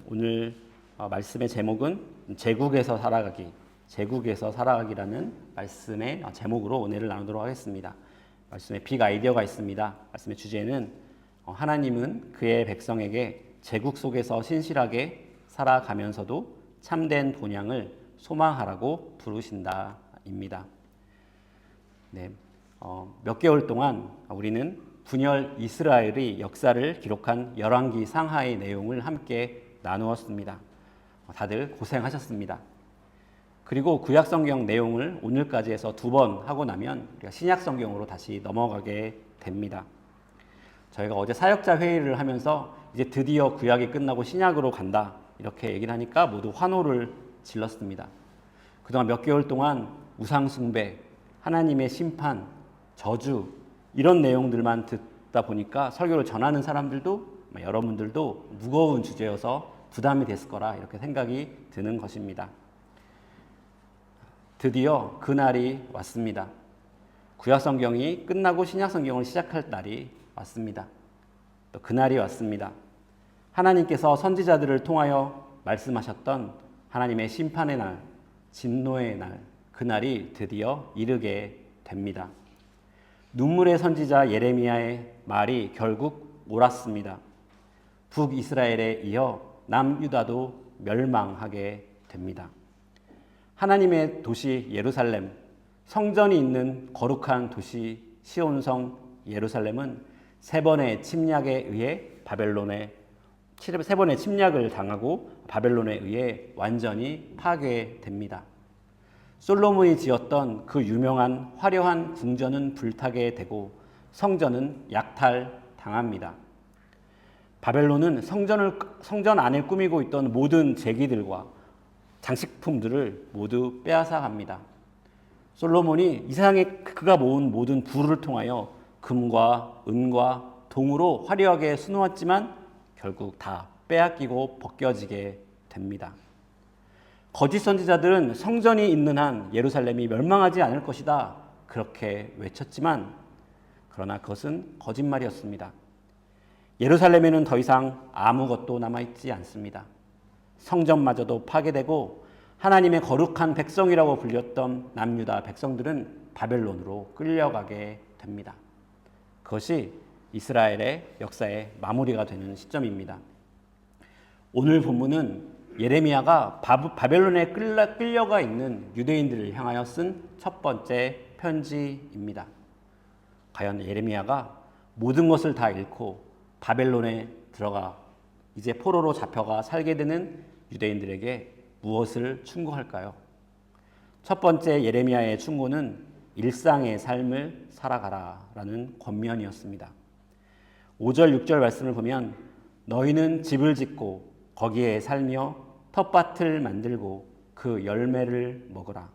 오늘 말씀의 제목은 제국에서 살아가기라는 말씀의 제목으로 은혜를 나누도록 하겠습니다. 말씀에 빅 아이디어가 있습니다. 말씀의 주제는 하나님은 그의 백성에게 제국 속에서 신실하게 살아가면서도 참된 본향을 소망하라고 부르신다입니다. 몇 개월 동안 우리는 분열 이스라엘의 역사를 기록한 열왕기 상하의 내용을 함께 나누었습니다. 다들 고생하셨습니다. 그리고 구약성경 내용을 오늘까지 해서 2번 하고 나면 우리가 신약성경으로 다시 넘어가게 됩니다. 저희가 어제 사역자 회의를 하면서 이제 드디어 구약이 끝나고 신약으로 간다 이렇게 얘기를 하니까 모두 환호를 질렀습니다. 그동안 몇 개월 동안 우상숭배, 하나님의 심판, 저주 이런 내용들만 듣다 보니까 설교를 전하는 사람들도 여러분들도 무거운 주제여서 부담이 됐을 거라 이렇게 생각이 드는 것입니다. 드디어 그날이 왔습니다. 구약성경이 끝나고 신약성경을 시작할 날이 왔습니다. 또 그날이 왔습니다. 하나님께서 선지자들을 통하여 말씀하셨던 하나님의 심판의 날, 진노의 날, 그날이 드디어 이르게 됩니다. 눈물의 선지자 예레미야의 말이 결국 옳았습니다. 북이스라엘에 이어 남유다도 멸망하게 됩니다. 하나님의 도시 예루살렘, 성전이 있는 거룩한 도시 시온성 예루살렘은 세 번의 침략에 의해 세 번의 침략을 당하고 바벨론에 의해 완전히 파괴됩니다. 솔로몬이 지었던 그 유명한 화려한 궁전은 불타게 되고 성전은 약탈당합니다. 바벨론은 성전 안에 꾸미고 있던 모든 제기들과 장식품들을 모두 빼앗아갑니다. 솔로몬이 이 세상에 그가 모은 모든 부를 통하여 금과 은과 동으로 화려하게 수놓았지만 결국 다 빼앗기고 벗겨지게 됩니다. 거짓 선지자들은 성전이 있는 한 예루살렘이 멸망하지 않을 것이다 그렇게 외쳤지만 그러나 그것은 거짓말이었습니다. 예루살렘에는 더 이상 아무것도 남아있지 않습니다. 성전마저도 파괴되고 하나님의 거룩한 백성이라고 불렸던 남유다 백성들은 바벨론으로 끌려가게 됩니다. 그것이 이스라엘의 역사의 마무리가 되는 시점입니다. 오늘 본문은 예레미야가 바벨론에 끌려가 있는 유대인들을 향하여 쓴 첫 번째 편지입니다. 과연 예레미야가 모든 것을 다 잃고 바벨론에 들어가 이제 포로로 잡혀가 살게 되는 유대인들에게 무엇을 충고할까요? 첫 번째 예레미야의 충고는 일상의 삶을 살아가라라는 권면이었습니다. 5절, 6절 말씀을 보면 너희는 집을 짓고 거기에 살며 텃밭을 만들고 그 열매를 먹으라.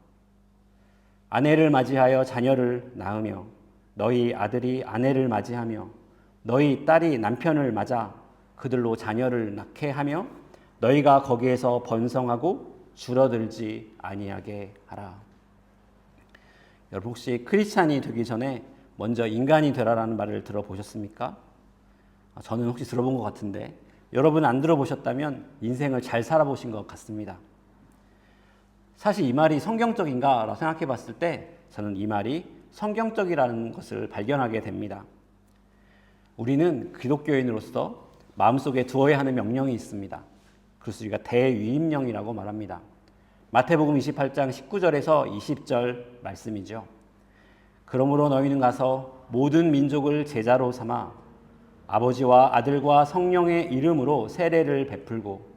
아내를 맞이하여 자녀를 낳으며 너희 아들이 아내를 맞이하며 너희 딸이 남편을 맞아 그들로 자녀를 낳게 하며 너희가 거기에서 번성하고 줄어들지 아니하게 하라. 여러분 혹시 크리스찬이 되기 전에 먼저 인간이 되라라는 말을 들어보셨습니까? 저는 혹시 들어본 것 같은데 여러분 안 들어보셨다면 인생을 잘 살아보신 것 같습니다. 사실 이 말이 성경적인가라고 생각해 봤을 때 저는 이 말이 성경적이라는 것을 발견하게 됩니다. 우리는 기독교인으로서 마음속에 두어야 하는 명령이 있습니다. 그래서 우리가 대위임령이라고 말합니다. 마태복음 28장 19절에서 20절 말씀이죠. 그러므로 너희는 가서 모든 민족을 제자로 삼아 아버지와 아들과 성령의 이름으로 세례를 베풀고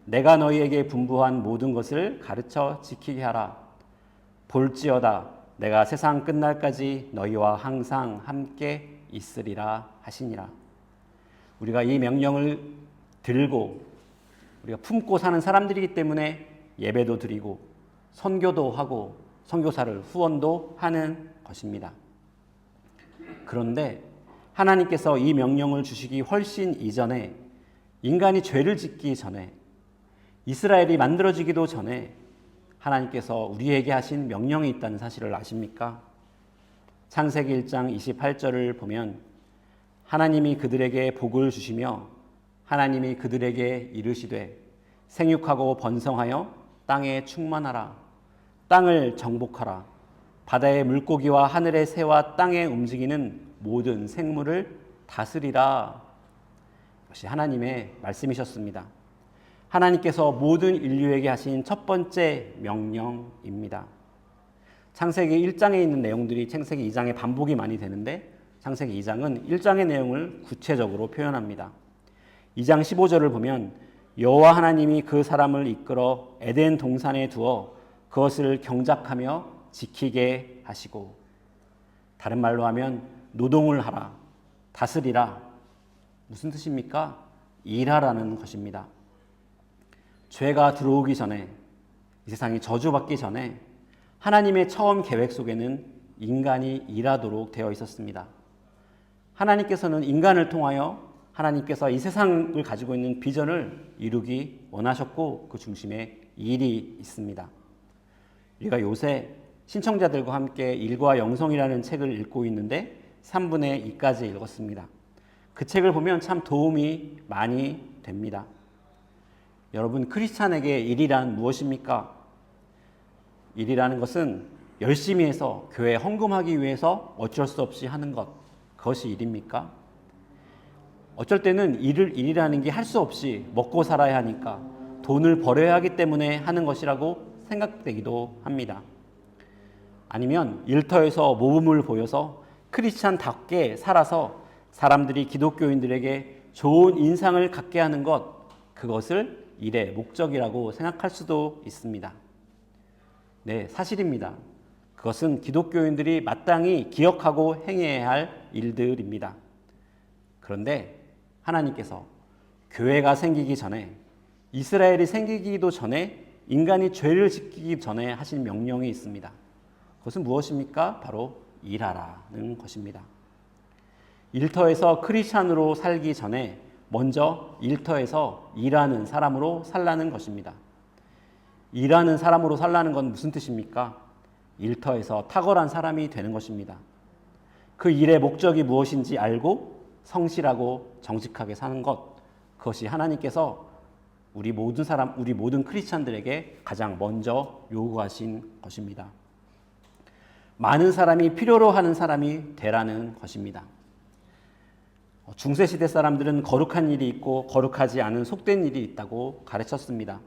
내가 너희에게 분부한 모든 것을 가르쳐 지키게 하라. 볼지어다 내가 세상 끝날까지 너희와 항상 함께 있으리라 하시니라. 우리가 이 명령을 들고 우리가 품고 사는 사람들이기 때문에 예배도 드리고 선교도 하고 선교사를 후원도 하는 것입니다. 그런데 하나님께서 이 명령을 주시기 훨씬 이전에 인간이 죄를 짓기 전에 이스라엘이 만들어지기도 전에 하나님께서 우리에게 하신 명령이 있다는 사실을 아십니까? 창세기 1장 28절을 보면 하나님이 그들에게 복을 주시며 하나님이 그들에게 이르시되 생육하고 번성하여 땅에 충만하라. 땅을 정복하라. 바다의 물고기와 하늘의 새와 땅에 움직이는 모든 생물을 다스리라. 이것이 하나님의 말씀이셨습니다. 하나님께서 모든 인류에게 하신 첫 번째 명령입니다. 창세기 1장에 있는 내용들이 창세기 2장에 반복이 많이 되는데 창세기 2장은 1장의 내용을 구체적으로 표현합니다. 2장 15절을 보면 여호와 하나님이 그 사람을 이끌어 에덴 동산에 두어 그것을 경작하며 지키게 하시고, 다른 말로 하면 노동을 하라, 다스리라. 무슨 뜻입니까? 일하라는 것입니다. 죄가 들어오기 전에, 이 세상이 저주받기 전에 하나님의 처음 계획 속에는 인간이 일하도록 되어 있었습니다. 하나님께서는 인간을 통하여 하나님께서 이 세상을 가지고 있는 비전을 이루기 원하셨고 그 중심에 일이 있습니다. 우리가 요새 신청자들과 함께 일과 영성이라는 책을 읽고 있는데 3분의 2까지 읽었습니다. 그 책을 보면 참 도움이 많이 됩니다. 여러분, 크리스찬에게 일이란 무엇입니까? 일이라는 것은 열심히 해서 교회에 헌금하기 위해서 어쩔 수 없이 하는 것, 그것이 일입니까? 어쩔 때는 일이라는 게 할 수 없이 먹고 살아야 하니까 돈을 벌어야 하기 때문에 하는 것이라고 생각되기도 합니다. 아니면 일터에서 모범을 보여서 크리스찬답게 살아서 사람들이 기독교인들에게 좋은 인상을 갖게 하는 것, 그것을 일의 목적이라고 생각할 수도 있습니다. 네, 사실입니다. 그것은 기독교인들이 마땅히 기억하고 행해야 할 일들입니다. 그런데 하나님께서 교회가 생기기 전에, 이스라엘이 생기기도 전에, 인간이 죄를 짓기 전에 하신 명령이 있습니다. 그것은 무엇입니까? 바로 일하라는 것입니다. 일터에서 크리스찬으로 살기 전에 먼저 일터에서 일하는 사람으로 살라는 것입니다. 일하는 사람으로 살라는 건 무슨 뜻입니까? 일터에서 탁월한 사람이 되는 것입니다. 그 일의 목적이 무엇인지 알고 성실하고 정직하게 사는 것, 그것이 하나님께서 우리 모든 크리스찬들에게 가장 먼저 요구하신 것입니다. 많은 사람이 필요로 하는 사람이 되라는 것입니다. 중세시대 사람들은 거룩한 일이 있고 거룩하지 않은 속된 일이 있다고 가르쳤습니다.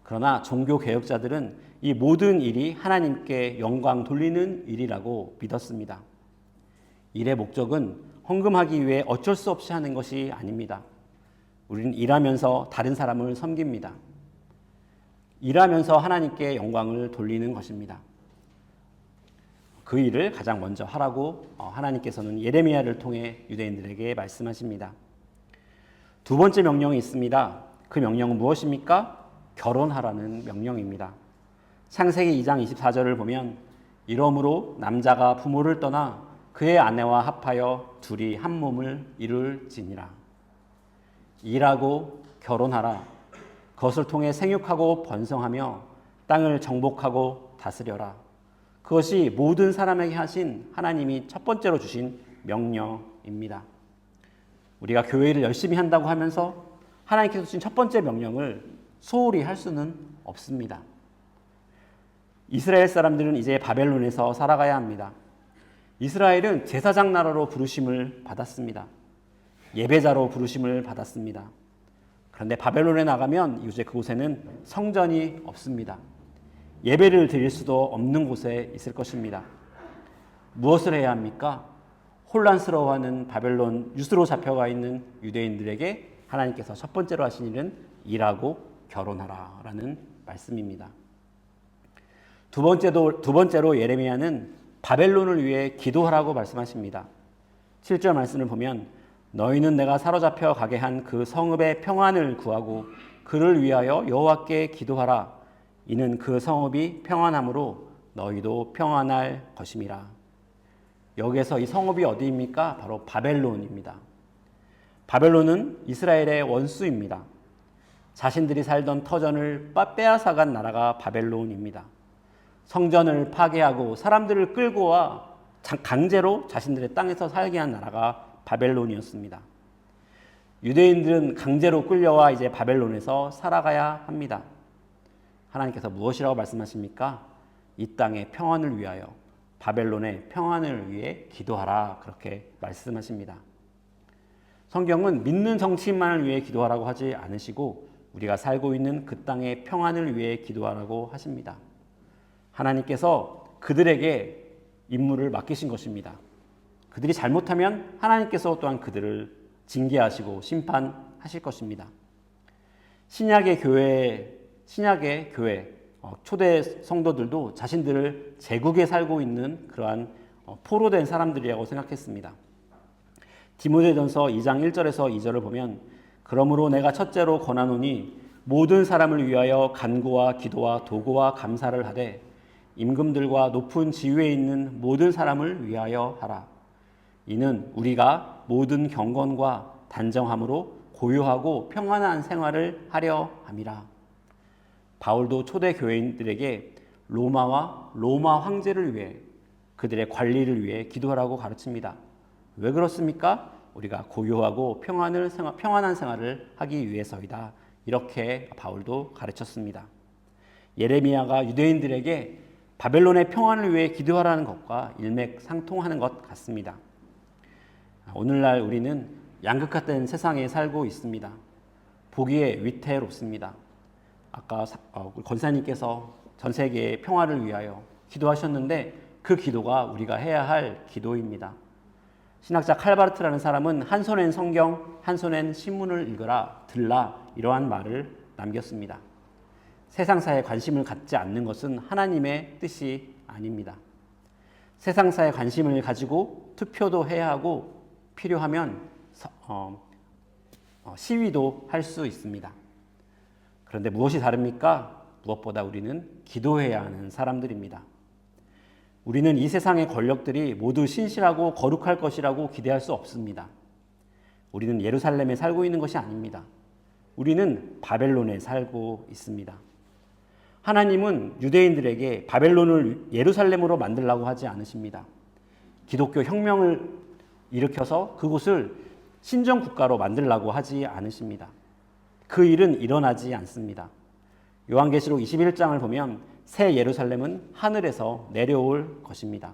그러나 종교개혁자들은 이 모든 일이 하나님께 영광 돌리는 일이라고 믿었습니다. 일의 목적은 헌금하기 위해 어쩔 수 없이 하는 것이 아닙니다. 우리는 일하면서 다른 사람을 섬깁니다. 일하면서 하나님께 영광을 돌리는 것입니다. 그 일을 가장 먼저 하라고 하나님께서는 예레미야를 통해 유대인들에게 말씀하십니다. 두 번째 명령이 있습니다. 그 명령은 무엇입니까? 결혼하라는 명령입니다. 창세기 2장 24절을 보면 이러므로 남자가 부모를 떠나 그의 아내와 합하여 둘이 한 몸을 이룰지니라. 일하고 결혼하라. 그것을 통해 생육하고 번성하며 땅을 정복하고 다스려라. 그것이 모든 사람에게 하신 하나님이 첫 번째로 주신 명령입니다. 우리가 교회를 열심히 한다고 하면서 하나님께서 주신 첫 번째 명령을 소홀히 할 수는 없습니다. 이스라엘 사람들은 이제 바벨론에서 살아가야 합니다. 이스라엘은 제사장 나라로 부르심을 받았습니다. 예배자로 부르심을 받았습니다. 그런데 바벨론에 나가면 이제 그곳에는 성전이 없습니다. 예배를 드릴 수도 없는 곳에 있을 것입니다. 무엇을 해야 합니까? 혼란스러워하는 바벨론 유수로 잡혀가 있는 유대인들에게 하나님께서 첫 번째로 하신 일은 일하고 결혼하라라는 말씀입니다. 두 번째로 예레미야는 바벨론을 위해 기도하라고 말씀하십니다. 7절 말씀을 보면 너희는 내가 사로잡혀 가게 한 그 성읍의 평안을 구하고 그를 위하여 여호와께 기도하라. 이는 그 성읍이 평안함으로 너희도 평안할 것임이라. 여기에서 이 성읍이 어디입니까? 바로 바벨론입니다. 바벨론은 이스라엘의 원수입니다. 자신들이 살던 터전을 빼앗아간 나라가 바벨론입니다. 성전을 파괴하고 사람들을 끌고 와 강제로 자신들의 땅에서 살게 한 나라가 바벨론이었습니다. 유대인들은 강제로 끌려와 이제 바벨론에서 살아가야 합니다. 하나님께서 무엇이라고 말씀하십니까? 이 땅의 평안을 위하여, 바벨론의 평안을 위해 기도하라, 그렇게 말씀하십니다. 성경은 믿는 정치인만을 위해 기도하라고 하지 않으시고 우리가 살고 있는 그 땅의 평안을 위해 기도하라고 하십니다. 하나님께서 그들에게 임무를 맡기신 것입니다. 그들이 잘못하면 하나님께서 또한 그들을 징계하시고 심판하실 것입니다. 신약의 교회, 초대 성도들도 자신들을 제국에 살고 있는 그러한 포로된 사람들이라고 생각했습니다. 디모데전서 2장 1절에서 2절을 보면 그러므로 내가 첫째로 권하노니 모든 사람을 위하여 간구와 기도와 도구와 감사를 하되 임금들과 높은 지위에 있는 모든 사람을 위하여 하라. 이는 우리가 모든 경건과 단정함으로 고요하고 평안한 생활을 하려 함이라. 바울도 초대 교회인들에게 로마와 로마 황제를 위해, 그들의 관리를 위해 기도하라고 가르칩니다. 왜 그렇습니까? 우리가 고요하고 평안한 생활을 하기 위해서이다. 이렇게 바울도 가르쳤습니다. 예레미야가 유대인들에게 바벨론의 평안을 위해 기도하라는 것과 일맥상통하는 것 같습니다. 오늘날 우리는 양극화된 세상에 살고 있습니다. 보기에 위태롭습니다. 아까 권사님께서 전 세계의 평화를 위하여 기도하셨는데 그 기도가 우리가 해야 할 기도입니다. 신학자 칼바르트라는 사람은 한 손엔 성경, 한 손엔 신문을 읽어라, 들라, 이러한 말을 남겼습니다. 세상사에 관심을 갖지 않는 것은 하나님의 뜻이 아닙니다. 세상사에 관심을 가지고 투표도 해야 하고 필요하면 시위도 할 수 있습니다. 그런데 무엇이 다릅니까? 무엇보다 우리는 기도해야 하는 사람들입니다. 우리는 이 세상의 권력들이 모두 신실하고 거룩할 것이라고 기대할 수 없습니다. 우리는 예루살렘에 살고 있는 것이 아닙니다. 우리는 바벨론에 살고 있습니다. 하나님은 유대인들에게 바벨론을 예루살렘으로 만들라고 하지 않으십니다. 기독교 혁명을 일으켜서 그곳을 신정국가로 만들라고 하지 않으십니다. 그 일은 일어나지 않습니다. 요한계시록 21장을 보면 새 예루살렘은 하늘에서 내려올 것입니다.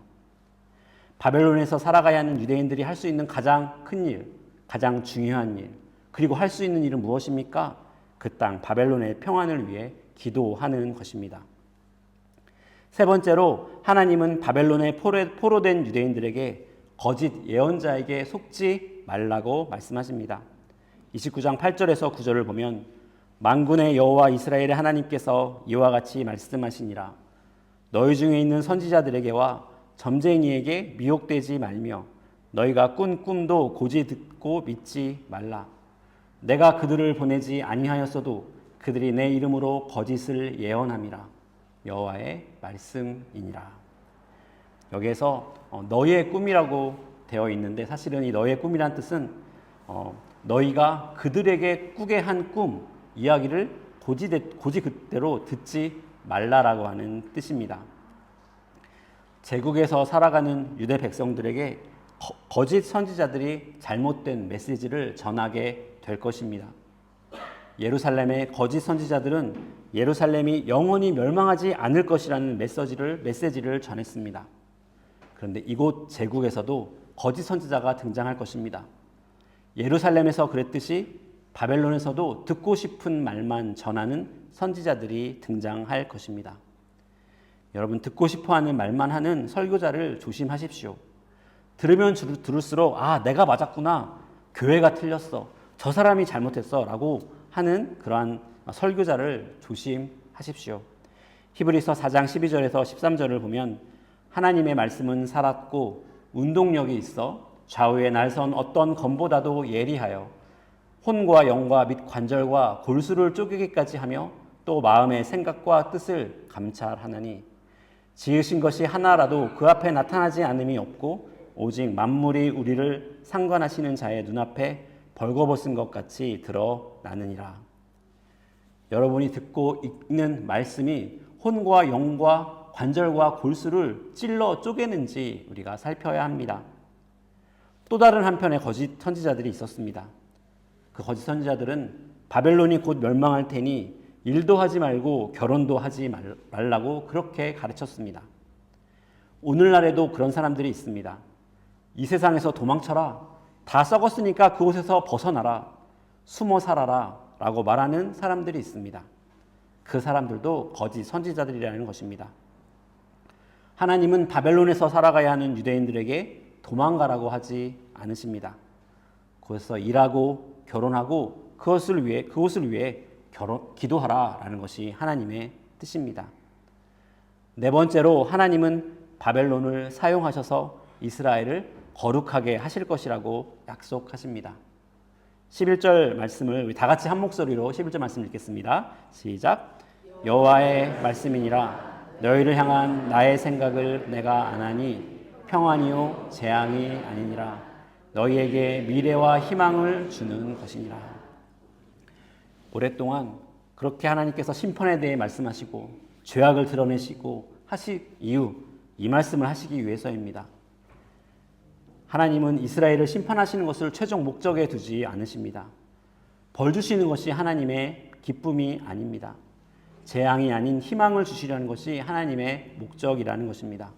바벨론에서 살아가야 하는 유대인들이 할 수 있는 가장 큰 일, 가장 중요한 일, 그리고 할 수 있는 일은 무엇입니까? 그 땅 바벨론의 평안을 위해 기도하는 것입니다. 세 번째로 하나님은 바벨론에 포로된 유대인들에게 거짓 예언자에게 속지 말라고 말씀하십니다. 29장 8절에서 9절을 보면 만군의 여호와 이스라엘의 하나님께서 이와 같이 말씀하시니라. 너희 중에 있는 선지자들에게와 점쟁이에게 미혹되지 말며 너희가 꾼 꿈도 고지 듣고 믿지 말라. 내가 그들을 보내지 아니하였어도 그들이 내 이름으로 거짓을 예언함이라. 여호와의 말씀이니라. 여기에서 너희의 꿈이라고 되어 있는데 사실은 이 너희의 꿈이란 뜻은 너희가 그들에게 꾸게 한 꿈, 이야기를 고지 그대로 듣지 말라라고 하는 뜻입니다. 제국에서 살아가는 유대 백성들에게 거짓 선지자들이 잘못된 메시지를 전하게 될 것입니다. 예루살렘의 거짓 선지자들은 예루살렘이 영원히 멸망하지 않을 것이라는 메시지를 전했습니다. 그런데 이곳 제국에서도 거짓 선지자가 등장할 것입니다. 예루살렘에서 그랬듯이 바벨론에서도 듣고 싶은 말만 전하는 선지자들이 등장할 것입니다. 여러분, 듣고 싶어하는 말만 하는 설교자를 조심하십시오. 들으면 들을수록 내가 맞았구나, 교회가 틀렸어, 저 사람이 잘못했어 라고 하는 그러한 설교자를 조심하십시오. 히브리서 4장 12절에서 13절을 보면 하나님의 말씀은 살았고 운동력이 있어 좌우에 날선 어떤 검보다도 예리하여 혼과 영과 및 관절과 골수를 쪼개기까지 하며 또 마음의 생각과 뜻을 감찰하나니 지으신 것이 하나라도 그 앞에 나타나지 않음이 없고 오직 만물이 우리를 상관하시는 자의 눈앞에 벌거벗은 것 같이 드러나느니라. 여러분이 듣고 읽는 말씀이 혼과 영과 관절과 골수를 찔러 쪼개는지 우리가 살펴야 합니다. 또 다른 한편의 거짓 선지자들이 있었습니다. 그 거짓 선지자들은 바벨론이 곧 멸망할 테니 일도 하지 말고 결혼도 하지 말라고 그렇게 가르쳤습니다. 오늘날에도 그런 사람들이 있습니다. 이 세상에서 도망쳐라. 다 썩었으니까 그곳에서 벗어나라. 숨어 살아라. 라고 말하는 사람들이 있습니다. 그 사람들도 거짓 선지자들이라는 것입니다. 하나님은 바벨론에서 살아가야 하는 유대인들에게 도망가라고 하지 않으십니다. 그것에서 일하고 결혼하고 그것을 위해 기도하라라는 것이 하나님의 뜻입니다. 네 번째로 하나님은 바벨론을 사용하셔서 이스라엘을 거룩하게 하실 것이라고 약속하십니다. 11절 말씀을 우리 다 같이 한 목소리로 11절 말씀 읽겠습니다. 시작. 여호와의 말씀이니라. 너희를 향한 나의 생각을 내가 아나니 평안이요 재앙이 아니니라. 너희에게 미래와 희망을 주는 것이니라. 오랫동안 그렇게 하나님께서 심판에 대해 말씀하시고 죄악을 드러내시고 하실 이유, 이 말씀을 하시기 위해서입니다. 하나님은 이스라엘을 심판하시는 것을 최종 목적에 두지 않으십니다. 벌 주시는 것이 하나님의 기쁨이 아닙니다. 재앙이 아닌 희망을 주시려는 것이 하나님의 목적이라는 것입니다.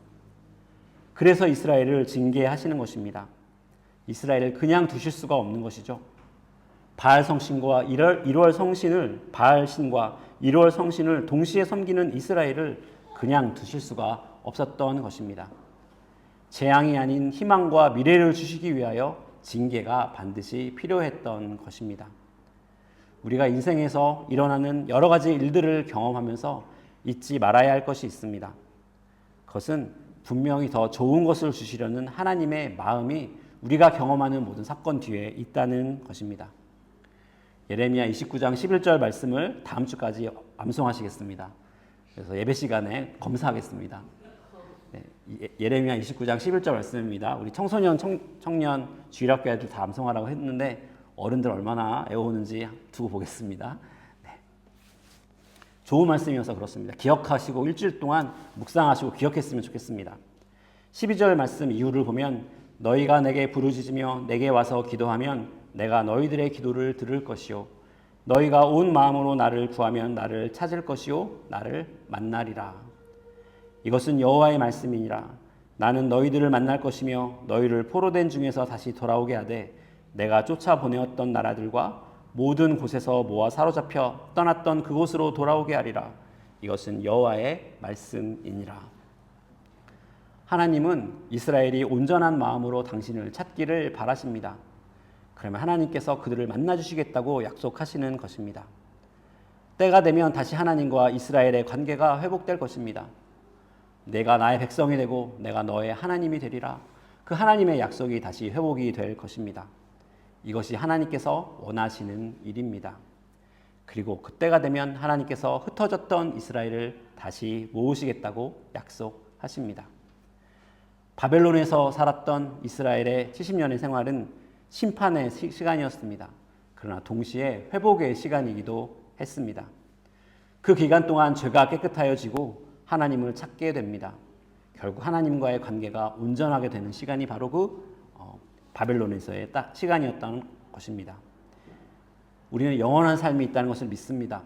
그래서 이스라엘을 징계하시는 것입니다. 이스라엘을 그냥 두실 수가 없는 것이죠. 바알 성신과 1월 성신을 바알신과 1월 성신을 동시에 섬기는 이스라엘을 그냥 두실 수가 없었던 것입니다. 재앙이 아닌 희망과 미래를 주시기 위하여 징계가 반드시 필요했던 것입니다. 우리가 인생에서 일어나는 여러 가지 일들을 경험하면서 잊지 말아야 할 것이 있습니다. 그것은 분명히 더 좋은 것을 주시려는 하나님의 마음이 우리가 경험하는 모든 사건 뒤에 있다는 것입니다. 예레미야 29장 11절 말씀을 다음 주까지 암송하시겠습니다. 그래서 예배 시간에 검사하겠습니다. 네, 예레미야 29장 11절 말씀입니다. 우리 청소년, 청년 주일학교 애들 다 암송하라고 했는데 어른들 얼마나 애호는지 두고 보겠습니다. 네. 좋은 말씀이어서 그렇습니다. 기억하시고 일주일 동안 묵상하시고 기억했으면 좋겠습니다. 12절 말씀 이유를 보면 너희가 내게 부르짖으며 내게 와서 기도하면 내가 너희들의 기도를 들을 것이요 너희가 온 마음으로 나를 구하면 나를 찾을 것이요 나를 만나리라. 이것은 여호와의 말씀이니라. 나는 너희들을 만날 것이며 너희를 포로된 중에서 다시 돌아오게 하되 내가 쫓아보내었던 나라들과 모든 곳에서 모아 사로잡혀 떠났던 그곳으로 돌아오게 하리라. 이것은 여호와의 말씀이니라. 하나님은 이스라엘이 온전한 마음으로 당신을 찾기를 바라십니다. 그러면 하나님께서 그들을 만나주시겠다고 약속하시는 것입니다. 때가 되면 다시 하나님과 이스라엘의 관계가 회복될 것입니다. 내가 나의 백성이 되고 내가 너의 하나님이 되리라. 그 하나님의 약속이 다시 회복이 될 것입니다. 이것이 하나님께서 원하시는 일입니다. 그리고 그때가 되면 하나님께서 흩어졌던 이스라엘을 다시 모으시겠다고 약속하십니다. 바벨론에서 살았던 이스라엘의 70년의 생활은 심판의 시간이었습니다. 그러나 동시에 회복의 시간이기도 했습니다. 그 기간 동안 죄가 깨끗하여지고 하나님을 찾게 됩니다. 결국 하나님과의 관계가 온전하게 되는 시간이 바로 그 바벨론에서의 딱 시간이었다는 것입니다. 우리는 영원한 삶이 있다는 것을 믿습니다.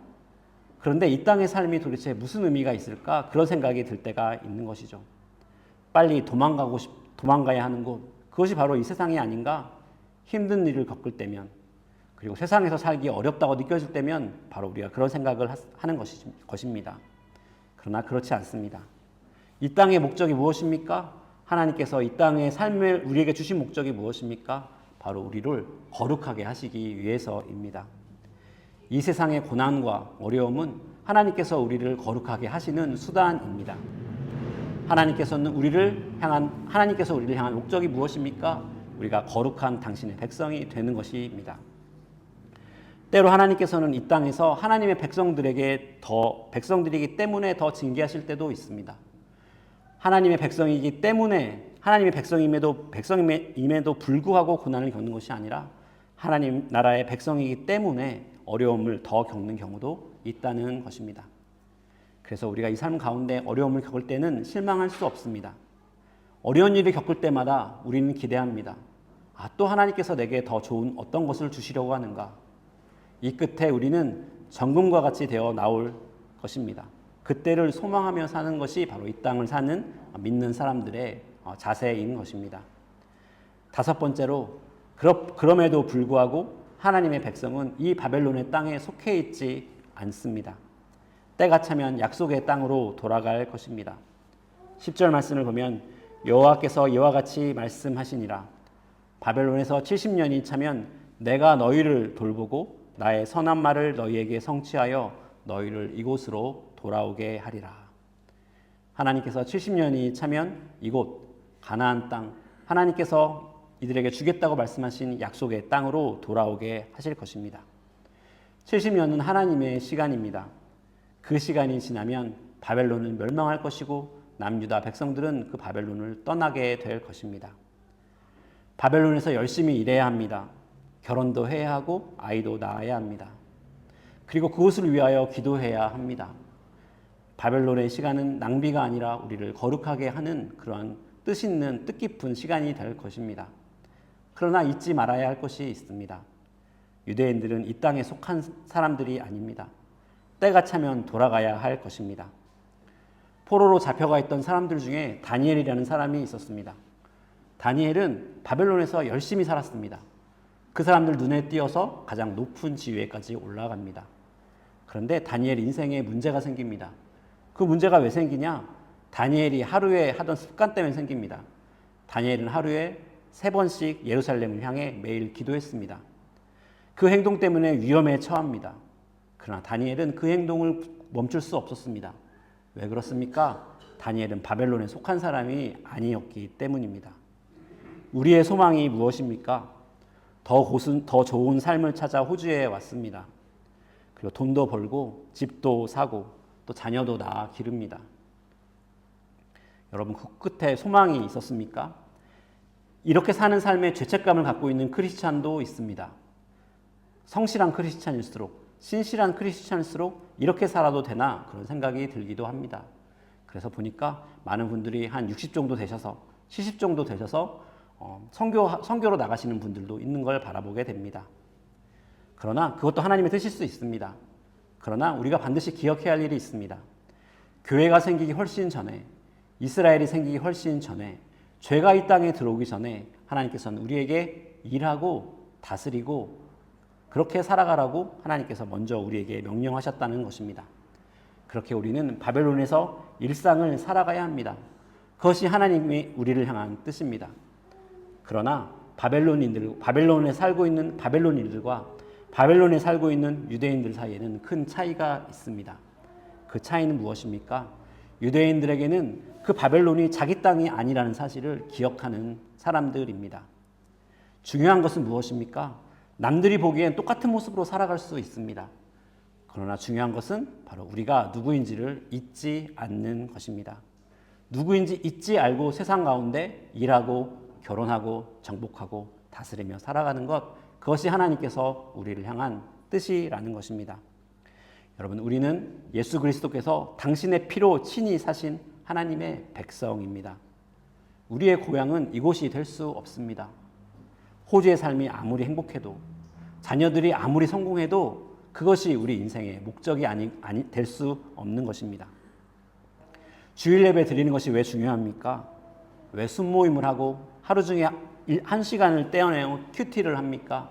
그런데 이 땅의 삶이 도대체 무슨 의미가 있을까? 그런 생각이 들 때가 있는 것이죠. 빨리 도망가야 하는 곳, 그것이 바로 이 세상이 아닌가? 힘든 일을 겪을 때면, 그리고 세상에서 살기 어렵다고 느껴질 때면 바로 우리가 그런 생각을 하는 것입니다. 그러나 그렇지 않습니다. 이 땅의 목적이 무엇입니까? 하나님께서 이 땅의 삶을 우리에게 주신 목적이 무엇입니까? 바로 우리를 거룩하게 하시기 위해서입니다. 이 세상의 고난과 어려움은 하나님께서 우리를 거룩하게 하시는 수단입니다. 하나님께서 우리를 향한 목적이 무엇입니까? 우리가 거룩한 당신의 백성이 되는 것입니다. 때로 하나님께서는 이 땅에서 하나님의 백성들이기 때문에 더 징계하실 때도 있습니다. 하나님의 백성이기 때문에 하나님의 백성임에도 불구하고 고난을 겪는 것이 아니라 하나님 나라의 백성이기 때문에 어려움을 더 겪는 경우도 있다는 것입니다. 그래서 우리가 이 삶 가운데 어려움을 겪을 때는 실망할 수 없습니다. 어려운 일을 겪을 때마다 우리는 기대합니다. 또 하나님께서 내게 더 좋은 어떤 것을 주시려고 하는가? 이 끝에 우리는 정금과 같이 되어 나올 것입니다. 그때를 소망하며 사는 것이 바로 이 땅을 사는 믿는 사람들의 자세인 것입니다. 다섯 번째로, 그럼에도 불구하고 하나님의 백성은 이 바벨론의 땅에 속해 있지 않습니다. 때가 차면 약속의 땅으로 돌아갈 것입니다. 10절 말씀을 보면 여호와께서 이와 같이 말씀하시니라. 바벨론에서 70년이 차면 내가 너희를 돌보고 나의 선한 말을 너희에게 성취하여 너희를 이곳으로 돌아오게 하리라. 하나님께서 70년이 차면 이곳 가나안 땅, 하나님께서 이들에게 주겠다고 말씀하신 약속의 땅으로 돌아오게 하실 것입니다. 70년은 하나님의 시간입니다. 그 시간이 지나면 바벨론은 멸망할 것이고 남유다 백성들은 그 바벨론을 떠나게 될 것입니다. 바벨론에서 열심히 일해야 합니다. 결혼도 해야 하고 아이도 낳아야 합니다. 그리고 그것을 위하여 기도해야 합니다. 바벨론의 시간은 낭비가 아니라 우리를 거룩하게 하는 그러한 뜻있는 뜻깊은 시간이 될 것입니다. 그러나 잊지 말아야 할 것이 있습니다. 유대인들은 이 땅에 속한 사람들이 아닙니다. 때가 차면 돌아가야 할 것입니다. 포로로 잡혀가 있던 사람들 중에 다니엘이라는 사람이 있었습니다. 다니엘은 바벨론에서 열심히 살았습니다. 그 사람들 눈에 띄어서 가장 높은 지위에까지 올라갑니다. 그런데 다니엘 인생에 문제가 생깁니다. 그 문제가 왜 생기냐? 다니엘이 하루에 하던 습관 때문에 생깁니다. 다니엘은 하루에 3번씩 예루살렘을 향해 매일 기도했습니다. 그 행동 때문에 위험에 처합니다. 그러나 다니엘은 그 행동을 멈출 수 없었습니다. 왜 그렇습니까? 다니엘은 바벨론에 속한 사람이 아니었기 때문입니다. 우리의 소망이 무엇입니까? 더 좋은 삶을 찾아 호주에 왔습니다. 그리고 돈도 벌고 집도 사고 또 자녀도 낳아 기릅니다. 여러분, 그 끝에 소망이 있었습니까? 이렇게 사는 삶에 죄책감을 갖고 있는 크리스찬도 있습니다. 성실한 크리스찬일수록, 신실한 크리스찬일수록 이렇게 살아도 되나 그런 생각이 들기도 합니다. 그래서 보니까 많은 분들이 한 60 정도 되셔서 70 정도 되셔서 선교로 나가시는 분들도 있는 걸 바라보게 됩니다. 그러나 그것도 하나님의 뜻일 수 있습니다. 그러나 우리가 반드시 기억해야 할 일이 있습니다. 교회가 생기기 훨씬 전에, 이스라엘이 생기기 훨씬 전에, 죄가 이 땅에 들어오기 전에 하나님께서는 우리에게 일하고 다스리고 그렇게 살아가라고 하나님께서 먼저 우리에게 명령하셨다는 것입니다. 그렇게 우리는 바벨론에서 일상을 살아가야 합니다. 그것이 하나님이 우리를 향한 뜻입니다. 그러나 바벨론에 살고 있는 바벨론인들과 바벨론에 살고 있는 유대인들 사이에는 큰 차이가 있습니다. 그 차이는 무엇입니까? 유대인들에게는 그 바벨론이 자기 땅이 아니라는 사실을 기억하는 사람들입니다. 중요한 것은 무엇입니까? 남들이 보기엔 똑같은 모습으로 살아갈 수 있습니다. 그러나 중요한 것은 바로 우리가 누구인지를 잊지 않는 것입니다. 누구인지 잊지 알고 세상 가운데 일하고 결혼하고 정복하고 다스리며 살아가는 것, 그것이 하나님께서 우리를 향한 뜻이라는 것입니다. 여러분, 우리는 예수 그리스도께서 당신의 피로 친히 사신 하나님의 백성입니다. 우리의 고향은 이곳이 될 수 없습니다. 호주의 삶이 아무리 행복해도, 자녀들이 아무리 성공해도 그것이 우리 인생의 목적이 될 수 없는 것입니다. 주일 예배 드리는 것이 왜 중요합니까? 왜 순모임을 하고 하루 중에 1시간을 떼어내어 큐티를 합니까?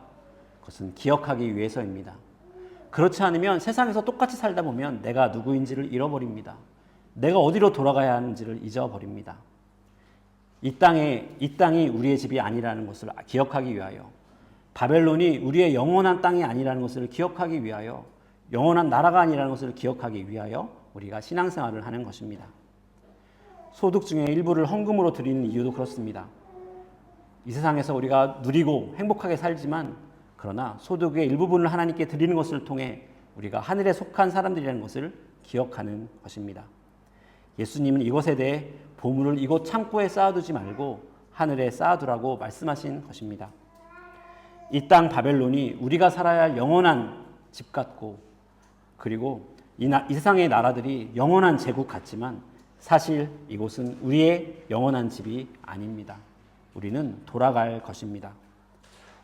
그것은 기억하기 위해서입니다. 그렇지 않으면 세상에서 똑같이 살다 보면 내가 누구인지를 잃어버립니다. 내가 어디로 돌아가야 하는지를 잊어버립니다. 이 땅이 우리의 집이 아니라는 것을 기억하기 위하여, 바벨론이 우리의 영원한 땅이 아니라는 것을 기억하기 위하여, 영원한 나라가 아니라는 것을 기억하기 위하여 우리가 신앙생활을 하는 것입니다. 소득 중에 일부를 헌금으로 드리는 이유도 그렇습니다. 이 세상에서 우리가 누리고 행복하게 살지만, 그러나 소득의 일부분을 하나님께 드리는 것을 통해 우리가 하늘에 속한 사람들이라는 것을 기억하는 것입니다. 예수님은 이것에 대해 보물을 이곳 창고에 쌓아두지 말고 하늘에 쌓아두라고 말씀하신 것입니다. 이 땅 바벨론이 우리가 살아야 할 영원한 집 같고, 그리고 이 세상의 나라들이 영원한 제국 같지만 사실 이곳은 우리의 영원한 집이 아닙니다. 우리는 돌아갈 것입니다.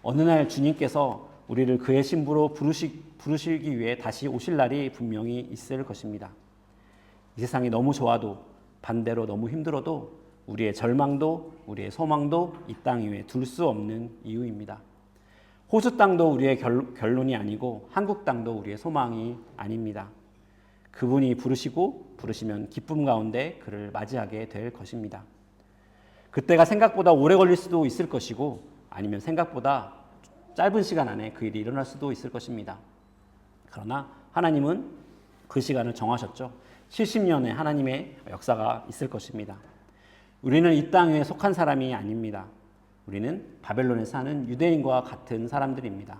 어느 날 주님께서 우리를 그의 신부로 부르시기 위해 다시 오실 날이 분명히 있을 것입니다. 이 세상이 너무 좋아도 반대로 너무 힘들어도 우리의 절망도 우리의 소망도 이 땅 위에 둘 수 없는 이유입니다. 호주 땅도 우리의 결론이 아니고 한국 땅도 우리의 소망이 아닙니다. 그분이 부르시면 기쁨 가운데 그를 맞이하게 될 것입니다. 그때가 생각보다 오래 걸릴 수도 있을 것이고 아니면 생각보다 짧은 시간 안에 그 일이 일어날 수도 있을 것입니다. 그러나 하나님은 그 시간을 정하셨죠. 70년의 하나님의 역사가 있을 것입니다. 우리는 이 땅에 속한 사람이 아닙니다. 우리는 바벨론에 사는 유대인과 같은 사람들입니다.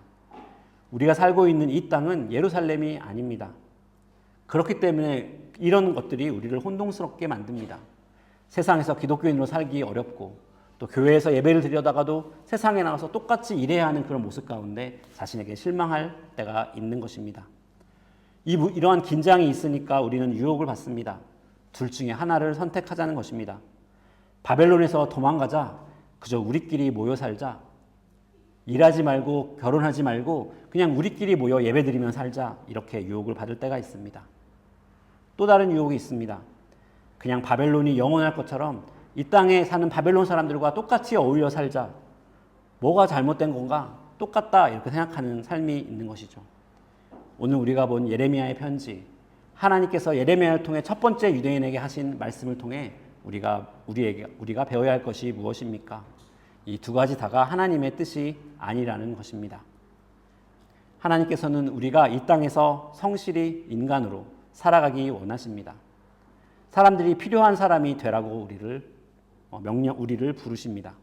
우리가 살고 있는 이 땅은 예루살렘이 아닙니다. 그렇기 때문에 이런 것들이 우리를 혼동스럽게 만듭니다. 세상에서 기독교인으로 살기 어렵고 또 교회에서 예배를 드리다가도 세상에 나가서 똑같이 일해야 하는 그런 모습 가운데 자신에게 실망할 때가 있는 것입니다. 이러한 긴장이 있으니까 우리는 유혹을 받습니다. 둘 중에 하나를 선택하자는 것입니다. 바벨론에서 도망가자, 그저 우리끼리 모여 살자, 일하지 말고 결혼하지 말고 그냥 우리끼리 모여 예배드리며 살자, 이렇게 유혹을 받을 때가 있습니다. 또 다른 유혹이 있습니다. 그냥 바벨론이 영원할 것처럼 이 땅에 사는 바벨론 사람들과 똑같이 어울려 살자. 뭐가 잘못된 건가? 똑같다 이렇게 생각하는 삶이 있는 것이죠. 오늘 우리가 본 예레미야의 편지, 하나님께서 예레미야를 통해 첫 번째 유대인에게 하신 말씀을 통해 우리가 배워야 할 것이 무엇입니까? 이 두 가지 다가 하나님의 뜻이 아니라는 것입니다. 하나님께서는 우리가 이 땅에서 성실히 인간으로 살아가기 원하십니다. 사람들이 필요한 사람이 되라고 우리를 부르십니다.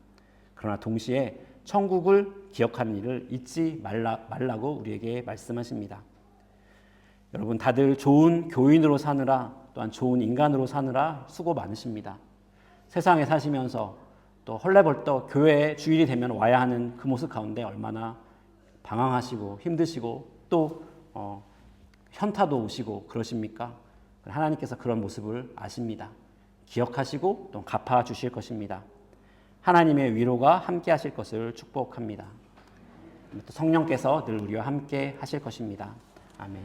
그러나 동시에 천국을 기억하는 일을 잊지 말라고 우리에게 말씀하십니다. 여러분 다들 좋은 교인으로 사느라 또한 좋은 인간으로 사느라 수고 많으십니다. 세상에 사시면서 또 헐레벌떡 교회에 주일이 되면 와야 하는 그 모습 가운데 얼마나 방황하시고 힘드시고 또 현타도 오시고 그러십니까? 하나님께서 그런 모습을 아십니다. 기억하시고 또 갚아주실 것입니다. 하나님의 위로가 함께 하실 것을 축복합니다. 또 성령께서 늘 우리와 함께 하실 것입니다. 아멘.